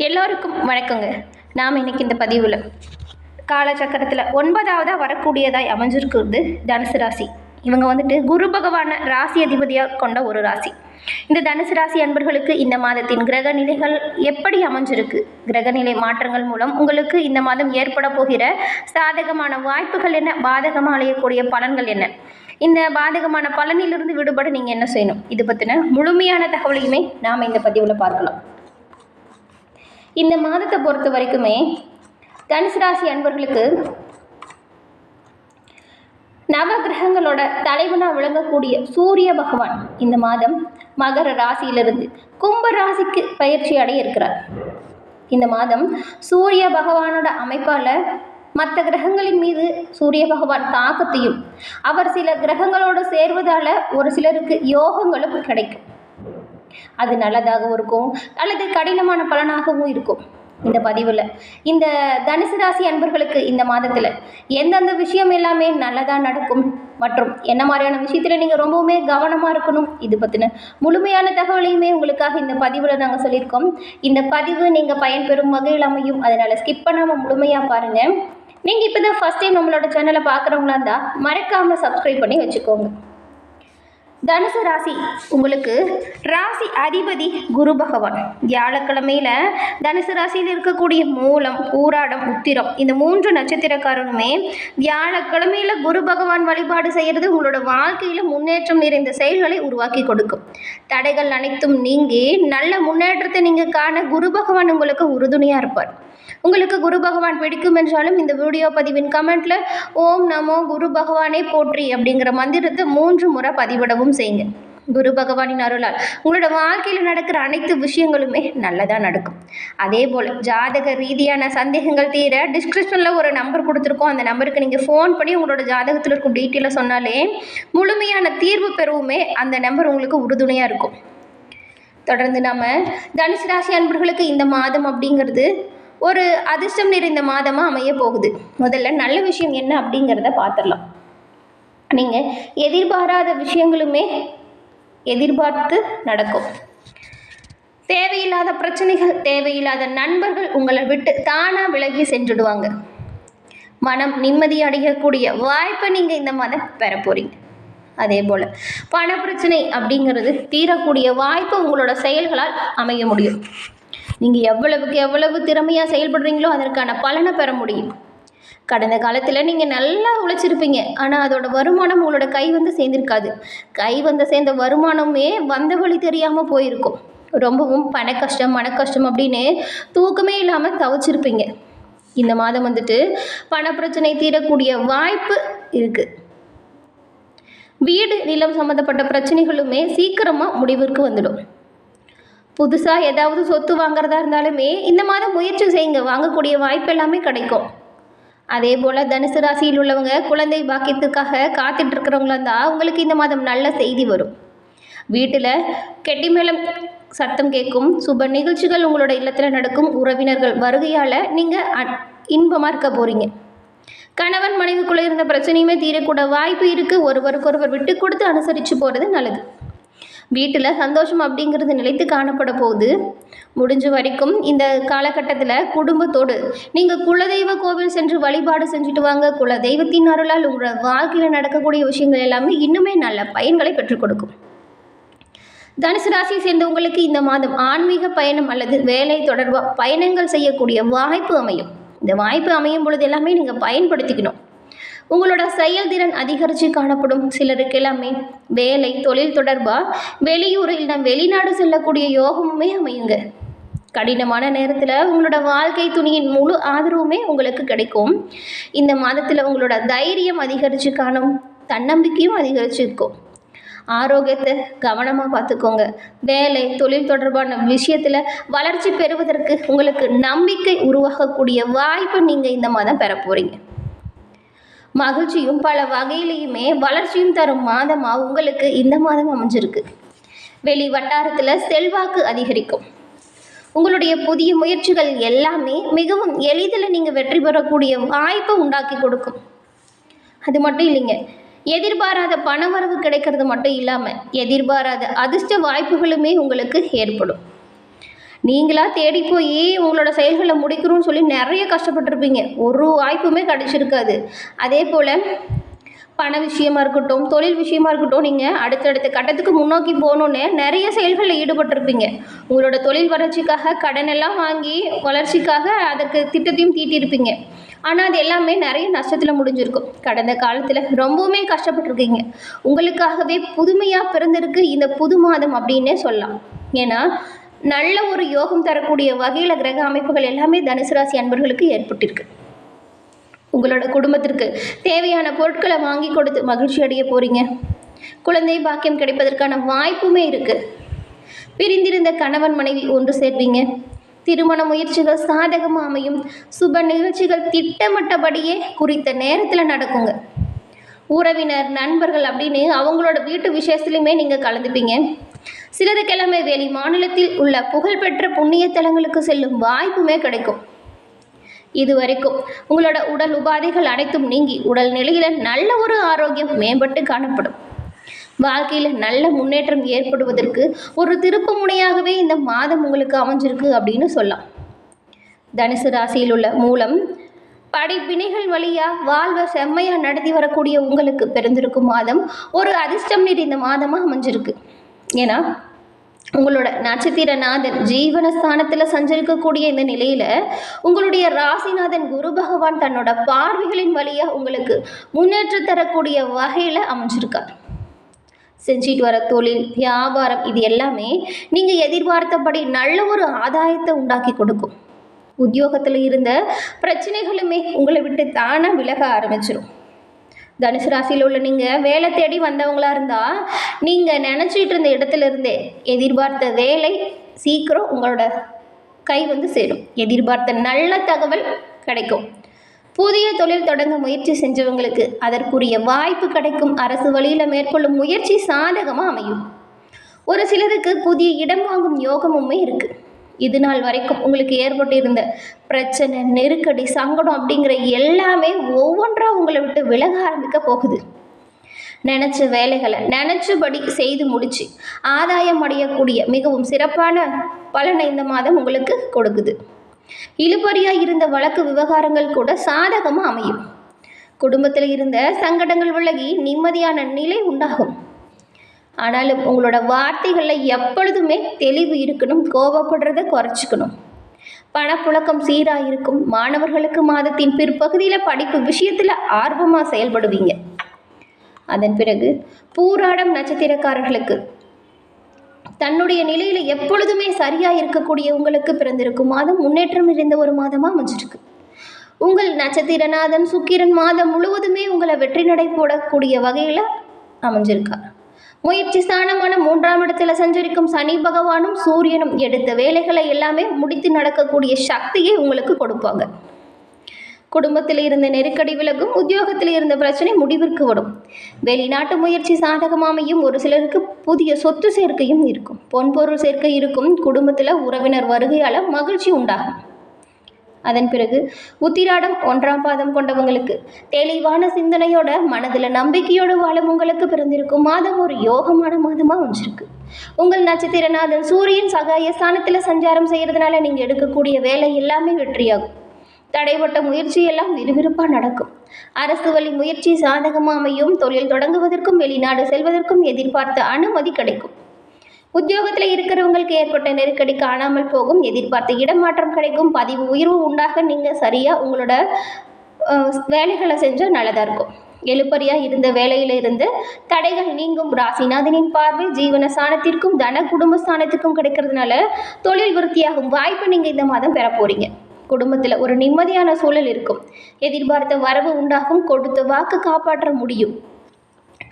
எல்லோருக்கும் வணக்கங்க. நாம் இன்னைக்கு இந்த பதிவில் காலச்சக்கரத்தில் 9வதாக வரக்கூடியதாய் அமைஞ்சிருக்கிறது தனுசு ராசி. இவங்க குரு பகவான ராசி அதிபதியாக கொண்ட ஒரு ராசி. இந்த தனுசு ராசி அன்பர்களுக்கு இந்த மாதத்தின் கிரக நிலைகள் எப்படி அமைஞ்சிருக்கு, கிரகநிலை மாற்றங்கள் மூலம் உங்களுக்கு இந்த மாதம் ஏற்பட போகிற சாதகமான வாய்ப்புகள் என்ன, பாதகமாக அடையக்கூடிய பலன்கள் என்ன, இந்த பாதகமான பலனிலிருந்து விடுபட நீங்கள் என்ன செய்யணும், இது பற்றின முழுமையான தகவலையுமே நாம் இந்த பதிவில் பார்க்கலாம். இந்த மாதத்தை பொறுத்த வரைக்குமே தனுசு ராசி அன்பர்களுக்கு நவகிரகங்களோட தலைவனாக விளங்கக்கூடிய சூரிய பகவான் இந்த மாதம் மகர ராசியிலிருந்து கும்ப ராசிக்கு பயிற்சி அடைய இருக்கிறார். இந்த மாதம் சூரிய பகவானோட அமைப்பால் மற்ற கிரகங்களின் மீது சூரிய பகவான் தாக்கத்தையும், அவர் சில கிரகங்களோடு சேர்வதால் ஒரு சிலருக்கு யோகங்களும் கிடைக்கும். அது நல்லதாகவும் இருக்கும் அல்லது கடினமான பலனாகவும் இருக்கும். இந்த பதிவில் இந்த தனுசு ராசி அன்பர்களுக்கு இந்த மாதத்தில் எந்தெந்த விஷயம் எல்லாமே நல்லதாக நடக்கும் மற்றும் என்ன மாதிரியான விஷயத்தில் நீங்கள் ரொம்பவுமே கவனமாக இருக்கணும், இது பற்றின முழுமையான தகவலையுமே உங்களுக்காக இந்த பதிவில் நாங்கள் சொல்லியிருக்கோம். இந்த பதிவு நீங்கள் பயன்பெறும் வகையில் அமையும், அதனால் ஸ்கிப் பண்ணாமல் முழுமையாக பாருங்கள். நீங்கள் இப்போ தான் ஃபஸ்ட் டைம் நம்மளோட சேனலை பார்க்குறவங்களா இருந்தால் மறக்காமல் சப்ஸ்கிரைப் பண்ணி வச்சுக்கோங்க. தனுசு ராசி உங்களுக்கு ராசி அதிபதி குரு பகவான். வியாழக்கிழமையில் தனுசு ராசியில் இருக்கக்கூடிய மூலம், பூராடம், உத்திரம் இந்த 3 நட்சத்திரக்காரனுமே வியாழக்கிழமையில் குரு பகவான் வழிபாடு செய்கிறது உங்களோட வாழ்க்கையில் முன்னேற்றம் நிறைந்த செயல்களை உருவாக்கி கொடுக்கும். தடைகள் அனைத்தும் நீங்கி நல்ல முன்னேற்றத்தை நீங்கள் காண குரு பகவான் உங்களுக்கு உறுதுணையாக இருப்பார். உங்களுக்கு குரு பகவான் பிடிக்கும் என்றாலும் இந்த வீடியோ பதிவின் கமெண்ட்ல ஓம் நமோ குரு பகவானே போற்றி அப்படிங்கிற மந்திரத்தை 3 முறை பதிவிடவும் செய்யுங்க. குரு பகவானின் அருளால் உங்களோட வாழ்க்கையில் நடக்கிற அனைத்து விஷயங்களுமே நல்லதாக நடக்கும். அதே போல் ஜாதக ரீதியான சந்தேகங்கள் தீர டிஸ்கிரிப்ஷனில் ஒரு நம்பர் கொடுத்துருக்கோம். அந்த நம்பருக்கு நீங்கள் ஃபோன் பண்ணி உங்களோட ஜாதகத்தில் இருக்கும் டீட்டெயிலை சொன்னாலே முழுமையான தீர்வு பெறவுமே அந்த நம்பர் உங்களுக்கு உறுதுணையாக இருக்கும். தொடர்ந்து நம்ம தனுசு ராசி அன்பர்களுக்கு இந்த மாதம் அப்படிங்கிறது ஒரு அதிர்ஷ்டம் நிறைந்த மாதமாக அமைய போகுது. முதல்ல நல்ல விஷயம் என்ன அப்படிங்கிறத பார்த்துடலாம். நீங்கள் எதிர்பாராத விஷயங்களுமே எதிர்பார்த்து நடக்கும். தேவையில்லாத பிரச்சனைகள், தேவையில்லாத நண்பர்கள் உங்களை விட்டு தானாக விலகி சென்றுடுவாங்க. மனம் நிம்மதி அடையக்கூடிய வாய்ப்பை நீங்கள் இந்த மாதம் பெற போகிறீங்க. அதே போல் பண பிரச்சனை அப்படிங்கிறது தீரக்கூடிய வாய்ப்பு உங்களோட செயல்களால் அமைய முடியும். நீங்கள் எவ்வளவுக்கு எவ்வளவு திறமையாக செயல்படுறீங்களோ அதற்கான பலனை பெற முடியும். கடந்த காலத்தில் நீங்கள் நல்லா உழைச்சிருப்பீங்க, ஆனால் அதோட வருமானம் உங்களோட கை சேர்ந்திருக்காது. கை சேர்ந்த வருமானமே வந்த வழி தெரியாமல் போயிருக்கும். ரொம்பவும் பண கஷ்டம், மன கஷ்டம் அப்படின்னு தூக்கமே இல்லாமல் தவிச்சிருப்பீங்க. இந்த மாதம் பண பிரச்சனை தீரக்கூடிய வாய்ப்பு இருக்குது. வீடு நிலம் சம்மந்தப்பட்ட பிரச்சனைகளுமே சீக்கிரமாக முடிவிற்கு வந்துடும். புதுசாக ஏதாவது சொத்து வாங்குறதா இருந்தாலுமே இந்த மாதம் முயற்சி செய்யுங்க, வாங்கக்கூடிய வாய்ப்பு எல்லாமே கிடைக்கும். அதே போல் தனுசு ராசியில் உள்ளவங்க குழந்தை பாக்கியத்துக்காக காத்துட்ருக்கிறவங்களா இருந்தால் உங்களுக்கு இந்த மாதம் நல்ல செய்தி வரும். வீட்டில் கெட்டி மேளம் சத்தம் கேட்கும், சுப நிகழ்ச்சிகள் உங்களோட இல்லத்தில் நடக்கும், உறவினர்கள் வருகையால் நீங்கள் இன்பமாக இருக்க போகிறீங்க. கணவன் மனைவிக்குள்ளே இருந்த பிரச்சனையுமே தீரக்கூட வாய்ப்பு இருக்குது. ஒருவருக்கொருவர் விட்டு கொடுத்து அனுசரித்து போகிறது நல்லது. வீட்டில் சந்தோஷம் அப்படிங்கிறது நிலைத்து காணப்பட போகுது. முடிஞ்ச வரைக்கும் இந்த காலகட்டத்தில் குடும்பத்தோடு நீங்கள் குலதெய்வ கோவில் சென்று வழிபாடு செஞ்சுட்டு வாங்க. குலதெய்வத்தின் அருளால் உங்களோட வாழ்க்கையில் நடக்கக்கூடிய விஷயங்கள் எல்லாமே இன்னுமே நல்ல பயன்களை பெற்றுக் கொடுக்கும். தனுசு ராசியை சேர்ந்த உங்களுக்கு இந்த மாதம் ஆன்மீக பயணம் அல்லது வேலை தொடர்பாக பயணங்கள் செய்யக்கூடிய வாய்ப்பு அமையும். இந்த வாய்ப்பு அமையும் பொழுது எல்லாமே நீங்கள் பயன்படுத்திக்கணும். உங்களோட செயல்திறன் அதிகரித்து காணப்படும். சிலருக்கு எல்லாமே வேலை தொழில் தொடர்பாக வெளியூர் இல்லை வெளிநாடு செல்லக்கூடிய யோகமுமே அமையுங்க. கடினமான நேரத்தில் உங்களோட வாழ்க்கை துணியின் முழு ஆதரவுமே உங்களுக்கு கிடைக்கும். இந்த மாதத்தில் உங்களோட தைரியம் அதிகரித்து காணும், தன்னம்பிக்கையும் அதிகரித்து இருக்கும். ஆரோக்கியத்தை கவனமாக பார்த்துக்கோங்க. வேலை தொழில் தொடர்பான விஷயத்தில் வளர்ச்சி பெறுவதற்கு உங்களுக்கு நம்பிக்கை உருவாகக்கூடிய வாய்ப்பை நீங்கள் இந்த மாதம் பெற போகிறீங்க. மகிழ்ச்சியும் பல வகையிலையுமே வளர்ச்சியும் தரும் மாதமாக உங்களுக்கு இந்த மாதம் அமைஞ்சிருக்கு. வெளி வட்டாரத்தில் செல்வாக்கு அதிகரிக்கும். உங்களுடைய புதிய முயற்சிகள் எல்லாமே மிகவும் எளிதில் நீங்கள் வெற்றி பெறக்கூடிய வாய்ப்பை உண்டாக்கி கொடுக்கும். அது மட்டும் இல்லைங்க, எதிர்பாராத பணவரவு கிடைக்கிறது மட்டும் இல்லாமல் எதிர்பாராத அதிர்ஷ்ட வாய்ப்புகளுமே உங்களுக்கு ஏற்படும். நீங்களா தேடி போய் உங்களோட செயல்களை முடிக்கணும்னு சொல்லி நிறைய கஷ்டப்பட்டிருப்பீங்க. ஒரு வாய்ப்புமே கிடைச்சிருக்காது. அதே போல் பண விஷயமா இருக்கட்டும், தொழில் விஷயமா இருக்கட்டும், நீங்கள் அடுத்தடுத்த கட்டத்துக்கு முன்னோக்கி போகணுன்னு நிறைய செயல்களில் ஈடுபட்டிருப்பீங்க. உங்களோட தொழில் வளர்ச்சிக்காக கடன் எல்லாம் வாங்கி வளர்ச்சிக்காக அதற்கு திட்டத்தையும் தீட்டியிருப்பீங்க. ஆனால் அது எல்லாமே நிறைய நஷ்டத்தில் முடிஞ்சிருக்கும். கடந்த காலத்தில் ரொம்பவுமே கஷ்டப்பட்டிருக்கீங்க. உங்களுக்காகவே புதுமையாக பிறந்திருக்கு இந்த புது மாதம் அப்படின்னே சொல்லலாம். ஏன்னா நல்ல ஒரு யோகம் தரக்கூடிய வகையில் கிரக அமைப்புகள் எல்லாமே தனுசு ராசி அன்பர்களுக்கு ஏற்பட்டிருக்கு. உங்களோட குடும்பத்திற்கு தேவையான பொருட்களை வாங்கி கொடுத்து மகிழ்ச்சி அடைய போகிறீங்க. குழந்தை பாக்கியம் கிடைப்பதற்கான வாய்ப்புமே இருக்குது. பிரிந்திருந்த கணவன் மனைவி ஒன்று சேர்வீங்க. திருமண முயற்சிகள் சாதகமாக அமையும். சுப நிகழ்ச்சிகள் திட்டமிட்டபடியே குறித்த நேரத்தில் நடக்குங்க. உறவினர் நண்பர்கள் அப்படின்னு அவங்களோட வீட்டு விசேஷத்துலையுமே நீங்கள் கலந்துப்பீங்க. சிலருக்கெல்லாமே வெளி மாநிலத்தில் உள்ள புகழ்பெற்ற புண்ணிய தலங்களுக்கு செல்லும் வாய்ப்புமே கிடைக்கும். இது வரைக்கும் உங்களோட உடல் உபாதைகள் அனைத்தும் நீங்கி உடல் நிலையில் நல்ல ஒரு ஆரோக்கியம் மேம்பட்டு காணப்படும். வாழ்க்கையில் நல்ல முன்னேற்றம் ஏற்படுவதற்கு ஒரு திருப்பு முனையாகவே இந்த மாதம் உங்களுக்கு அமைஞ்சிருக்கு அப்படின்னு சொல்லலாம். தனுசு ராசியில் உள்ள மூலம் படிப்பினைகள் வழியாக வாழ்வை செம்மையாக நடத்தி வரக்கூடிய உங்களுக்கு பிறந்திருக்கும் மாதம் ஒரு அதிர்ஷ்டம் நிறைந்த மாதமாக அமைஞ்சிருக்கு. ஏன்னா உங்களோட நட்சத்திரநாதன் ஜீவனஸ்தானத்தில் சஞ்சரிக்கக்கூடிய இந்த நிலையில் உங்களுடைய ராசிநாதன் குரு பகவான் தன்னோட பார்வைகளின் வழியாக உங்களுக்கு முன்னேற்றம் தரக்கூடிய வகையில் அமைஞ்சிருக்கார். செஞ்சிட்டு வர தொழில் வியாபாரம் இது எல்லாமே நீங்கள் எதிர்பார்த்தபடி நல்ல ஒரு ஆதாயத்தை உண்டாக்கி கொடுக்கும். உத்தியோகத்தில் இருந்த பிரச்சனைகளுமே உங்களை விட்டு தானாக விலக ஆரம்பிச்சிடும். தனுசு ராசியில் உள்ள நீங்கள் வேலை தேடி வந்தவங்களா இருந்தால் நீங்கள் நினச்சிட்டு இருந்த இடத்துல இருந்தே எதிர்பார்த்த வேலை சீக்கிரம் உங்களோட கை வந்து சேரும். எதிர்பார்த்த நல்ல தகவல் கிடைக்கும். புதிய தொழில் தொடங்க முயற்சி செஞ்சவங்களுக்கு அதற்குரிய வாய்ப்பு கிடைக்கும். அரசு வழியில் மேற்கொள்ளும் முயற்சி சாதகமாக அமையும். ஒரு சிலருக்கு புதிய இடம் வாங்கும் யோகமுமே இருக்குது. இது நாள் வரைக்கும் உங்களுக்கு ஏற்பட்டிருந்த பிரச்சனை நெருக்கடி சங்கடம் அப்படிங்கிற எல்லாமே ஒவ்வொன்றாக உங்களை விட்டு விலக ஆரம்பிக்க போகுது. நினச்ச வேலைகளை நினச்சபடி செய்து முடித்து ஆதாயம் அடையக்கூடிய மிகவும் சிறப்பான பலனை இந்த மாதம் உங்களுக்கு கொடுக்குது. இழுபறியாக இருந்த வழக்கு விவகாரங்கள் கூட சாதகமாக அமையும். குடும்பத்தில் இருந்த சங்கடங்கள் விலகி நிம்மதியான நிலை உண்டாகும். ஆனாலும் உங்களோட வார்த்தைகளில் எப்பொழுதுமே தெளிவு இருக்கணும். கோபப்படுறதை குறைச்சிக்கணும். பணப்புழக்கம் சீராக இருக்கும். மாணவர்களுக்கு மாதத்தின் பிற்பகுதியில் படிப்பு விஷயத்தில் ஆர்வமாக செயல்படுவீங்க. அதன் பிறகு பூராடம் நட்சத்திரக்காரர்களுக்கு தன்னுடைய நிலையில் எப்பொழுதுமே சரியாக இருக்கக்கூடிய உங்களுக்கு பிறந்திருக்கும் மாதம் முன்னேற்றம் நிறைந்த ஒரு மாதமாக அமைஞ்சிருக்கு. உங்கள் நட்சத்திரநாதன் சுக்கிரன் மாதம் முழுவதுமே உங்களை வெற்றி நடை போடக்கூடிய வகையில் அமைஞ்சிருக்கார். முயற்சி ஸ்தானமான 3ஆம் இடத்துல சஞ்சரிக்கும் சனி பகவானும் சூரியனும் எடுத்த வேலைகளை எல்லாமே முடித்து நடக்கக்கூடிய சக்தியை உங்களுக்கு கொடுப்பாங்க. குடும்பத்தில் இருந்த நெருக்கடி விலகும். உத்தியோகத்தில் இருந்த பிரச்சனை முடிவிற்கு வரும். வெளிநாட்டு முயற்சி சாதகமாமையும். ஒரு சிலருக்கு புதிய சொத்து சேர்க்கையும் இருக்கும். பொன்பொருள் சேர்க்கை இருக்கும். குடும்பத்தில் உறவினர் வருகையால் மகிழ்ச்சி உண்டாகும். அதன் பிறகு உத்திராடம் 1ஆம் பாதம் கொண்டவங்களுக்கு தெளிவான சிந்தனையோட மனதில் நம்பிக்கையோடு வாழும் உங்களுக்கு பிறந்திருக்கும் மாதம் ஒரு யோகமான மாதமாக அமைஞ்சிருக்கு. உங்கள் நட்சத்திரநாதன் சூரியன் சகாய ஸ்தானத்தில் சஞ்சாரம் செய்கிறதுனால நீங்கள் எடுக்கக்கூடிய வேலை எல்லாமே வெற்றியாகும். தடைப்பட்ட முயற்சி எல்லாம் விறுவிறுப்பாக நடக்கும். அரசு வழி முயற்சி சாதகமாக அமையும். தொழில் தொடங்குவதற்கும் வெளிநாடு செல்வதற்கும் எதிர்பார்த்த அனுமதி கிடைக்கும். உத்தியோகத்தில் இருக்கிறவங்களுக்கு ஏற்பட்ட நெருக்கடி காணாமல் போகும். எதிர்பார்த்த இடமாற்றம் கிடைக்கும். பதிவு உயர்வு உண்டாக நீங்கள் சரியாக உங்களோட வேலைகளை செஞ்சால் நல்லதாக இருக்கும். எழுப்பறியாக இருந்த வேலையில் இருந்து தடைகள் நீங்கும். ராசிநாதனின் பார்வை ஜீவன ஸ்தானத்திற்கும் தன குடும்ப ஸ்தானத்திற்கும் கிடைக்கிறதுனால தொழில் விருத்தியாகும் வாய்ப்பை நீங்கள் இந்த மாதம் பெற போகிறீங்க. குடும்பத்தில் ஒரு நிம்மதியான சூழல் இருக்கும். எதிர்பார்த்த வரவு உண்டாகும். கொடுத்த வாக்கு காப்பாற்ற முடியும்.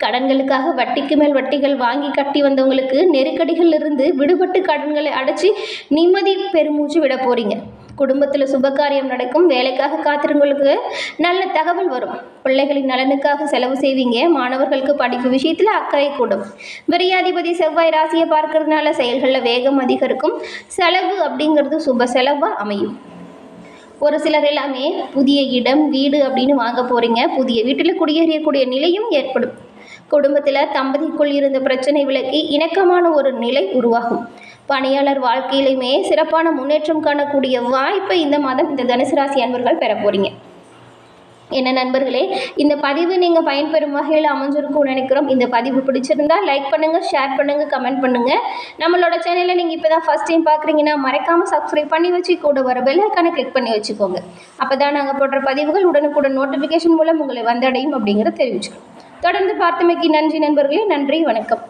கடன்களுக்காக வட்டிக்கு மேல் வட்டிகள் வாங்கி கட்டி வந்தவங்களுக்கு நெருக்கடிகள் இருந்து விடுபட்டு கடன்களை அடைச்சி நிம்மதி பெருமூச்சு விட போகிறீங்க. குடும்பத்தில் சுபகாரியம் நடக்கும். வேலைக்காக காத்திருங்களுக்கு நல்ல தகவல் வரும். பிள்ளைகளின் நலனுக்காக செலவு செய்வீங்க. மாணவர்களுக்கு படிப்பு விஷயத்தில் அக்கறை கூடும். விரையாதிபதி செவ்வாய் ராசியை பார்க்கறதுனால செயல்களில் வேகம் அதிகரிக்கும். செலவு அப்படிங்கிறது சுப செலவாக அமையும். ஒரு சிலர் எல்லாமே புதிய இடம் வீடு அப்படின்னு வாங்க போகிறீங்க. புதிய வீட்டில் குடியேறக்கூடிய நிலையும் ஏற்படும். குடும்பத்தில் தம்பதிக்குள் இருந்த பிரச்சனை விலக்கி இணக்கமான ஒரு நிலை உருவாகும். பணியாளர் வாழ்க்கையிலுமே சிறப்பான முன்னேற்றம் காணக்கூடிய வாய்ப்பை இந்த மாதம் இந்த தனுசு ராசி அன்பர்கள் பெற போகிறீங்க. என்ன நண்பர்களே, இந்த பதிவு நீங்கள் பயன்பெறும் வகையில் அமைஞ்சிருக்கும்னு நினைக்கிறோம். இந்த பதிவு பிடிச்சிருந்தா லைக் பண்ணுங்கள், ஷேர் பண்ணுங்கள், கமெண்ட் பண்ணுங்கள். நம்மளோட சேனலில் நீங்கள் இப்போ தான் ஃபஸ்ட் டைம் பார்க்குறீங்கன்னா மறக்காமல் சப்ஸ்கிரைப் பண்ணி வச்சு கூட வர பெல் ஐக்கானை கிளிக் பண்ணி வச்சுக்கோங்க. அப்போ தான் நாங்கள் போடுற பதிவுகள் உடனுக்குடன் நோட்டிஃபிகேஷன் மூலம் உங்களை வந்தடையும் அப்படிங்கிறத தெரிவிச்சுக்கோம். தொடர்ந்து பார்த்தமைக்கு நன்றி நண்பர்களே. நன்றி, வணக்கம்.